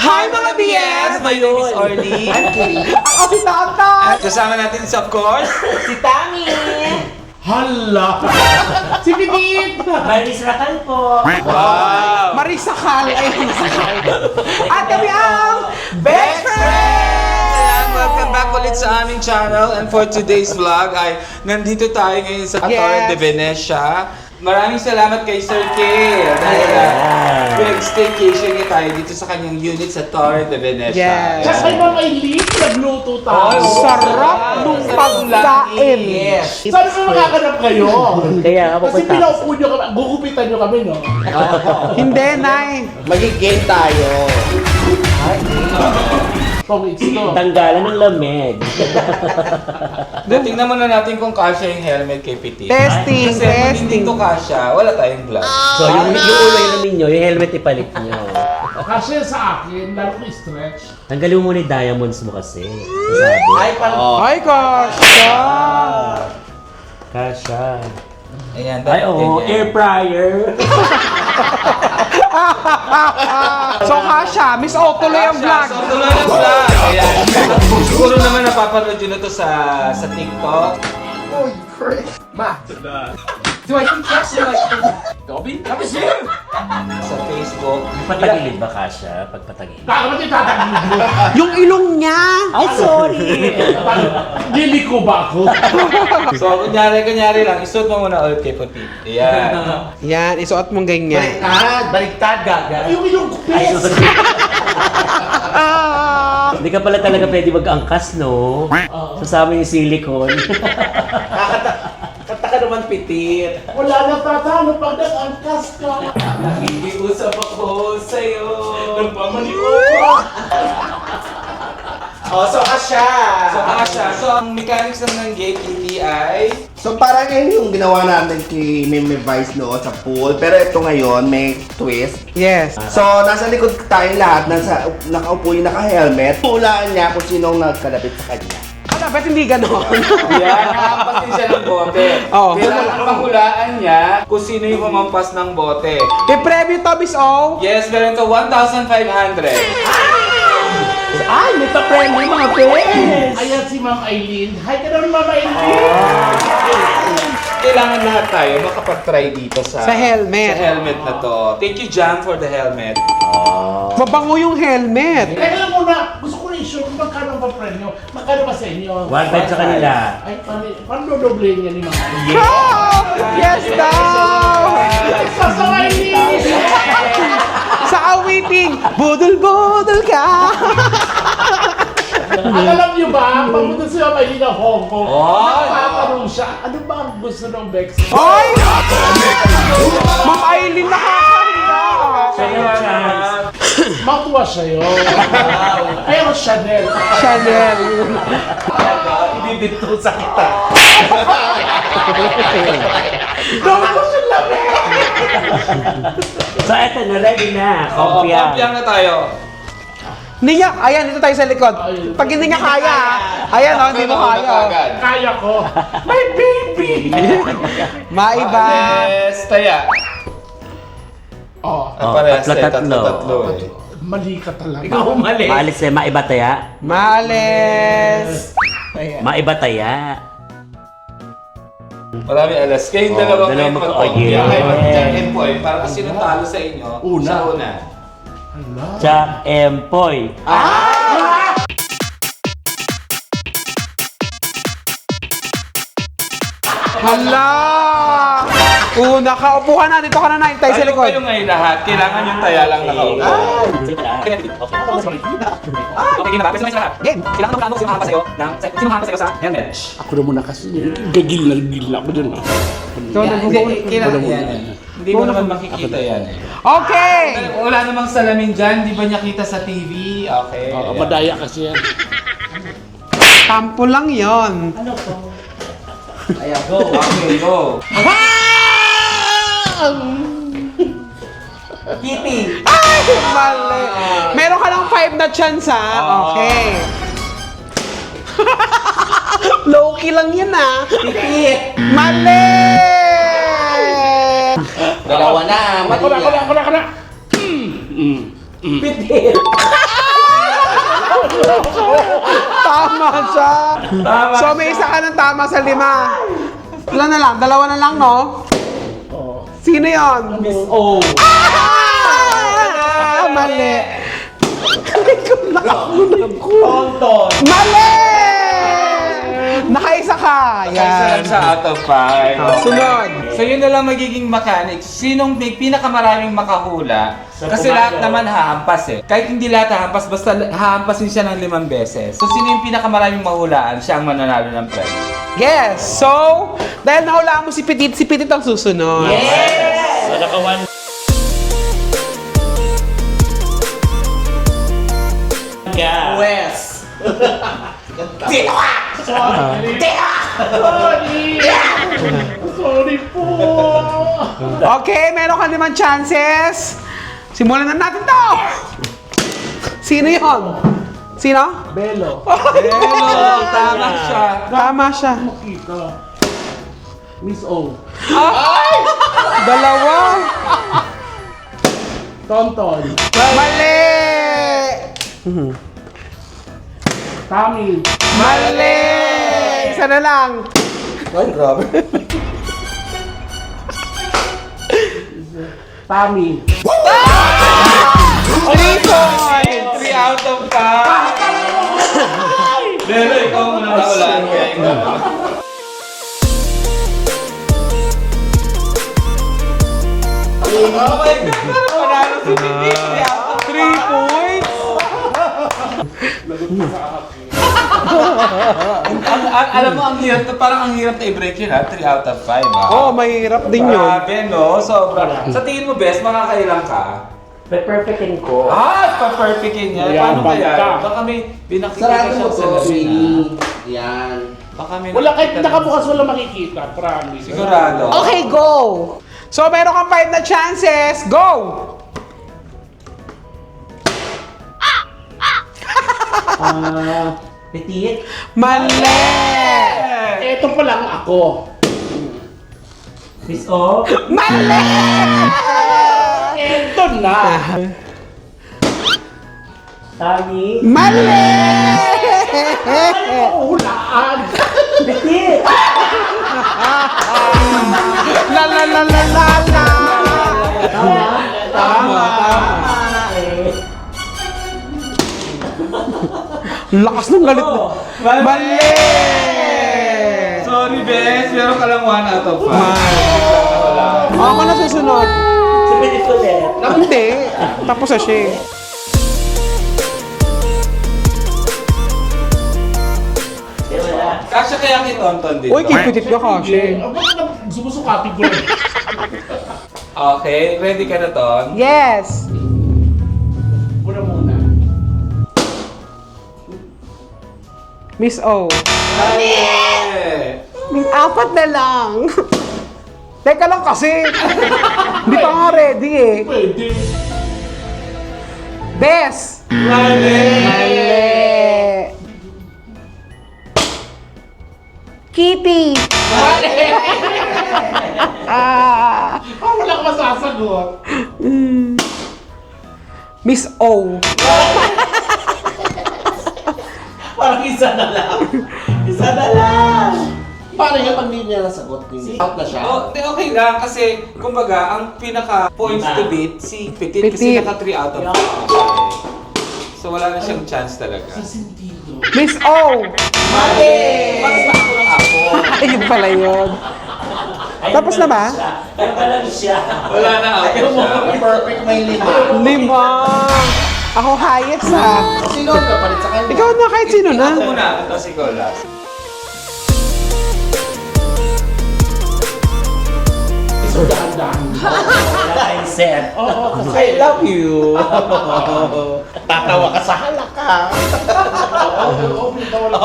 Hi mga BS! My name is Orly. I'm Kitty. Ako si Tata! At kasama natin of course, Si Tami! Hala! Si Pidit! Maris Racal po! wow! Marisakal ay At kami ang Best Friends! Ayan, welcome back ulit sa aming channel. And for today's vlog ay nandito tayo ngayon sa Torre de Venecia. Maraming salamat kay Sir K. Dahil pinag-staycation niya tayo dito sa kanyang unit sa Torre de Venecia. Yes. Just kay Ma'am Aileen, nagluto tayo. sarap nung pagkain. Yes. Saan na makakanap kayo? Kaya ako Kasi pinaupo nyo kami, gugupitan nyo kami, no? Hindi, Nay. Magigame tayo. From it's to. Tanggalan ng lamig. Tingnan muna natin kung kasya yung helmet kay Piti. Testing, Kasi kung hindi testing. to kasya, wala tayong vlog. So yung ulo yung namin nyo, yung helmet ipalit nyo. Kasi sa akin, lalo ko stretch. Tanggalin mo muna yung diamonds mo kasi. Sasabi. Ay, parang... Ay, gosh. Kasha. Ayan, Ay, oo. Air fryer. So, Kasha, Miss O, tuloy ang vlog. So, tuloy ang vlog. Ayan. Siguro naman napapanood yun na to sa TikTok. Oh, great. Ma. Do I think that's like... Dobby? That was you! Sa Facebook. Patagilid ba, Kasha? Pagpatagilid. Bakit yung tatagilid mo? Yung ilong niya. Ay, sorry! Dili ko ba ako? So, kunyari lang, isuot mo muna ulit kay Puti. Ayan. Yan, isuot mong ganyan. Baliktad, gaga. Yung ilong ko, Ay, please! sorry. Hindi ka pala talaga pwede mag-angkas, no? Sasama yung silicone. Kata ka naman pitit. Wala na tatalo pag nag-angkas ka. Nakikiusap ako sa'yo. So Asya. So, Asha, so ang mechanics naman ng gate Kitty ay... So parang yun yung ginawa natin kay Meme Vice noon sa pool. Pero ito ngayon, may twist. Yes. So, nasa likod tayo lahat, nakaupo yung naka-helmet. Hulaan niya kung sinong nagkalapit sa kanya. Ano, ba't hindi ganon? Yan, nakahampas din siya ng bote. Oo. Kailangan pahulaan niya kung sino yung humampas ng bote. I-preview to, Miss O. Yes, meron to 1,500. Ay, may pa-friendly mga bes! Ayan si Ma'am Aileen. Hi ka naman, Ma'am Aileen! Kailangan lahat tayo makapag-try dito sa helmet. Sa helmet na to. Thank you, Jam, for the helmet. Mabango yung helmet. Kaya muna, gusto ko rin sure kung magkano ba friend nyo. Magkano ba sa inyo? 1.5 sa kanila. Ay, paano dodoble niya ni Ma'am Aileen? Oh, yes daw. Sa Aileen! Sa awiting, budol-budol ka. Alam niyo ba, pamunta si Ma'am Aileen ng Hong Kong. Oh! Nagtatanong siya, ano ba ang gusto ng Bex? Ay! Ma'am Aileen, nakakahiya. Mouthwash siya yun. Pero Chanel. Chanel. Ibibito sa kita. Tapos yung lamig! So, eto na, ready na. Oo, Kompya. kompyang na tayo. Niya, ayan, dito tayo sa likod. Pag hindi niya kaya, ayan o, hindi mo kaya. Kaya ko. My baby! Maiba. Yes, taya. Oh, Parehas tayo, tatlo-tatlo. tatlo eh. mali ka talaga. Ikaw umali. Maalis eh, maiba taya. Males. Maiba taya. Marami alas. Kayong Oh, dalawa dalawa kayo mag- mag-kompya. oh, Kaya yeah. mag-jack and boy. Para kung sino talo sa inyo, Una. siya una. Jack Empoy. Hala! Una ka, upuhan na, dito ka na tayo sa Tayo likod. kayo ngayon lahat. Kailangan yung taya lang nakaupo. Okay, game na ba? Pwede naman lahat. Game. Kailangan mo plano sino makahampas sa'yo sino makahampas sa'yo sa helmet. Ako na muna kasi, gagil na ako dun. So, Kailangan yan. Hindi mo naman makikita yan. Okay! Kung wala namang salamin dyan, di ba niya kita sa TV? Okay. Madaya kasi yan. Tampo lang yon. Ayan, go. Okay, go. Kitty. Ay, mali. Meron ka lang 5 na chance, ha? Okay. Low-key lang yun, ha? Titit. Mali! Dalawa na, Ako na! Pitit. Tama siya. So may isa ka ng tama sa 5. Ilan na lang? 2 na lang, no? Sino yon? Miss O. Mali. Tonton. Mali! Nakaisa ka. Isa lang Yan. sa out of 5. Sunod. So yun na lang magiging mechanics. Sinong may pinakamaraming makahula? Sa Kasi pumago. lahat naman hahampas eh. Kahit hindi lahat hahampas, basta hahampasin siya ng 5 beses. So sino yung pinakamaraming mahulaan, siya ang mananalo ng prize. Yes. So, dahil nahulaan mo si Petit ang susunod. Yes! So, naka-1. West. Sorry po. Okay, meron ka 5 chances. Simulan na natin to. Sino yon? Sino? Belo. Hello! Tama siya. Tama siya. Kita. Miss O. 2. Tonton. Mali! Tami. Mali! Isa na lang. Ay, grabe. Tami. 3 points. 3 out of 5. Pero ikaw muna nahulaan. Kaya ikaw. Oh my God! Panalo si Titi. 3 points. Alam mo, ang hirap na, parang ang hirap na i-break yun ha. 3 out of 5 ha. Oh, mahirap din yun. Grabe no? Sobra. Sa tingin mo, Bes, makakailang ka? Pe-perfectin ko. Pa-perfectin niya. Yan, Paano kaya? bangka. Baka may binakita Sarado siya mo sa to, labi Winnie. na. Yan. Baka may Wala, kahit nakita nakabukas wala makikita. Promise. Sigurado. Okay, go. So, meron kang 5 na chances. Go! Petit. Mali! Eto pa lang ako. Miss O. Mali! Eto na. Tami. Mali! Hulaan. Petit. La la la la la la! Tama. Tama. Eh. Lakas ng galit mo. Mali! Sorry, Bes. Meron ka lang 1 out of 5. Ako na susunod. Si Petit ulit. Hindi. Tapos na siya. Eh, wala. Kasya kaya kay Tonton dito. Uy, kipitit ka kasi. Bakit na sumusukati ko? Okay, ready ka na, Ton? Yes! Muna. Miss O. Eh. May 4 na lang. Teka lang kasi. Hindi pa nga ready eh. Pwede. Bes! Mali! Mali! Kitty! Ah! Wala ka masasagot. Miss O. Parang isa na lang. Isa na lang. Paano yan pag hindi niya nasagot? Out na siya. Oh, okay lang kasi kumbaga ang pinaka points to beat si Petit kasi Petit. naka 3 out of 5. So wala na siyang chance talaga. Sentido. Miss O. Mali! Mas na ako ng ako. Ayun pala yun. Ayun Tapos na ba? siya. Ayun pa lang siya. Wala na ako siya. Perfect may 5. 5. Ako highest ha. Sino ang kapalit sa kanya? Ikaw na kahit sino na. Ako muna, ito si Colas. So, daan-daan. Wala tayong set. Oo, kasi. I love you. Tatawa ka sa halaka. Oo, pinatawala.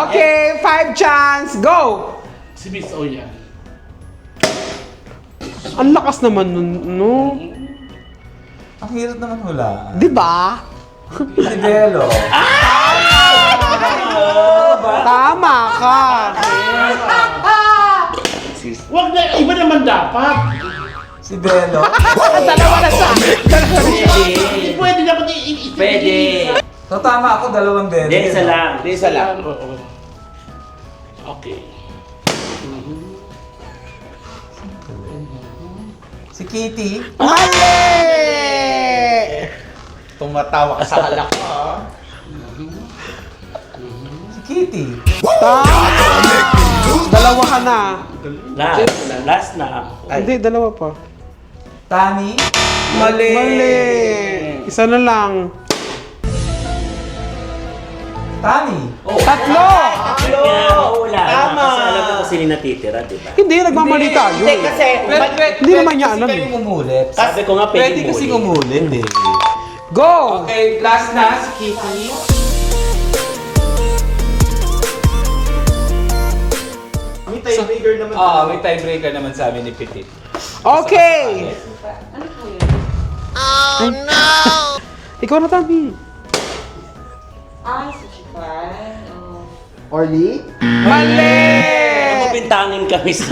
Okay, 5 chance. Go! Si Miss O yan. Ang lakas naman nun, no? Ang hirap naman hulaan. Di ba? Si Belo. Tama ka. Wag na, iba naman dapat. Si Belo. Dalawa na siya. Hindi pwede dapat Pwede. So tama ako, 2 beses. Hindi, isa lang. Hindi, isa lang. Oo. Okay. Si Kitty. Mali! Tumatawa ka sa halak ko, ha? Si Kitty. Dalawa ka na. Last na. Hindi, dalawa pa. Tami. Mali! Mali! Isa na lang. Tami. Tatlo! Wala. Tama. Kasi alam mo kung sino natitira, di ba? Hindi, nagmamali tayo. Hindi, kasi... Hindi naman niya alam Kasi eh. kayong umulit. Sabi ko nga Pwede pwede kasi muli. umulit eh. Go! Okay, last na si Kitty. May tiebreaker naman. May tiebreaker naman sa amin ni Petit. Okay! Ikaw na, Tami. Orly? Mali! Mapintangin kami sa...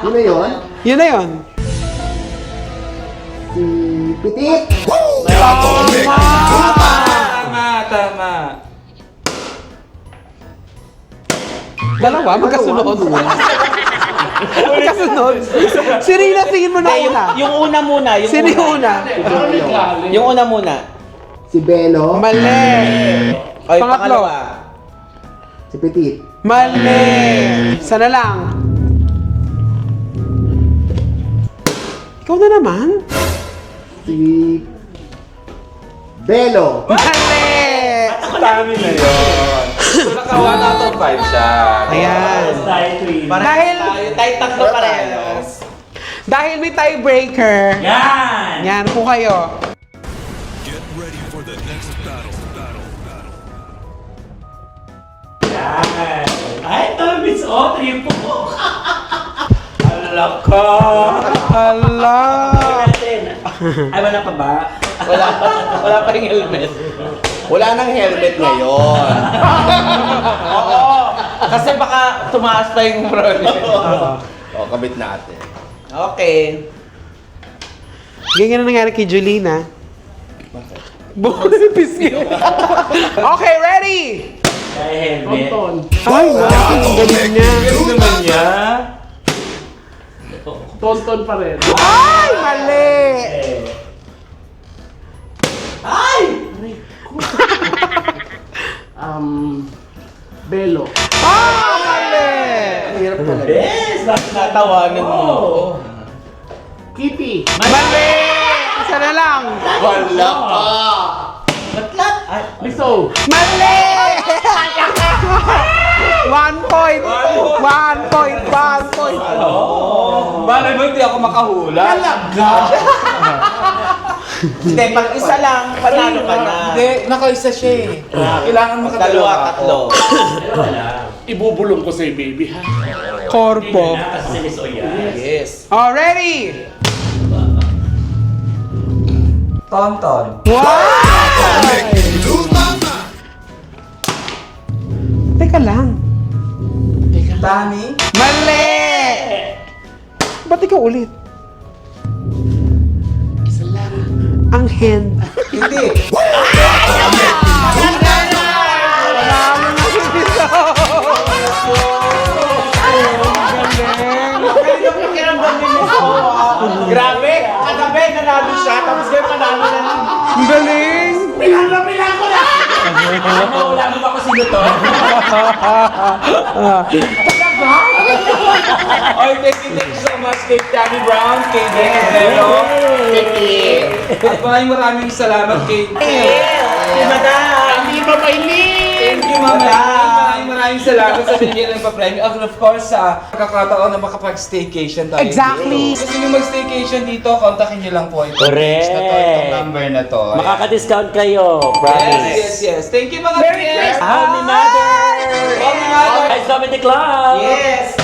Yun na yun? Yun na yun. Si Petit? Tama. Dalawa, magkasunod. Magkasunod. Si Rina, tingin mo na una. Yung una muna. Yung Sino yung una? Yung una muna. Si Belo? Mali. Oy, Pangatlo. pangalawa. Si Petit? Mali. Isa na lang. Ikaw na naman. Si... Belo? Mali. Tami na yun. So naka 1 out of 5 siya. Ayan. Tayo, twin. Dahil, Tayo tatlo pa rin. dahil may tiebreaker. Yan! Yan po kayo. Get ready for the next battle. Yan! Ay, Miss Audrey po! Ala ka! Hala. Ay, wala pa ba? Wala pa rin helmet. Wala nang helmet ngayon. Oo. Kasi baka tumaas pa yung problem. O, kabit natin. Okay. Ganyan na nangyari kay Julina. Bonipis yun. Okay, ready? Ay, helmet. Ay, bakit ang galing niya? Galing naman niya. Tonton pa rin. Ay, mali. Belo. Ah, mali. Yes! Bakit Natawanan mo. Kitty. Mali. Isa na lang. Wala pa! Miso. Mali. 1 point. 1 point. 1 point. Malay mo hindi ako makahula. Hindi, pag isa lang, panalo ka na. Hindi, nakaisa siya eh. Kailangan makadalawa Dalawa, tatlo. Ibubulong ko sa'yo, baby, ha? Korpo. Kasi si Miss Oya. Yes. Oh, ready? Tonton. Wow! Teka lang. Tami. Mali! Ba't ikaw ulit? Isa lang. Ang hand. Hindi. Grabe! Kagabi, nanalo siya, tapos ngayon panalo na lang. Ang galing! Wala mo ba kung sino to? Okay, thank you so much kay Tammy Brown, kay Dave Zero, at maraming salamat kay Hindi pa Thank you, Mama. Maraming salamat sa binigyan ng pa-premyo. Of course, sa pagkakataon na makapag-staycation tayo. Exactly. Dito. Gusto nyo mag-staycation dito, kontakin nyo lang po ito. Correct. Itong number na to. Makaka-discount kayo. Promise. Yes. Thank you, mga friends. Happy Mother! Happy Mother! Guys, Comedy Club! Yes!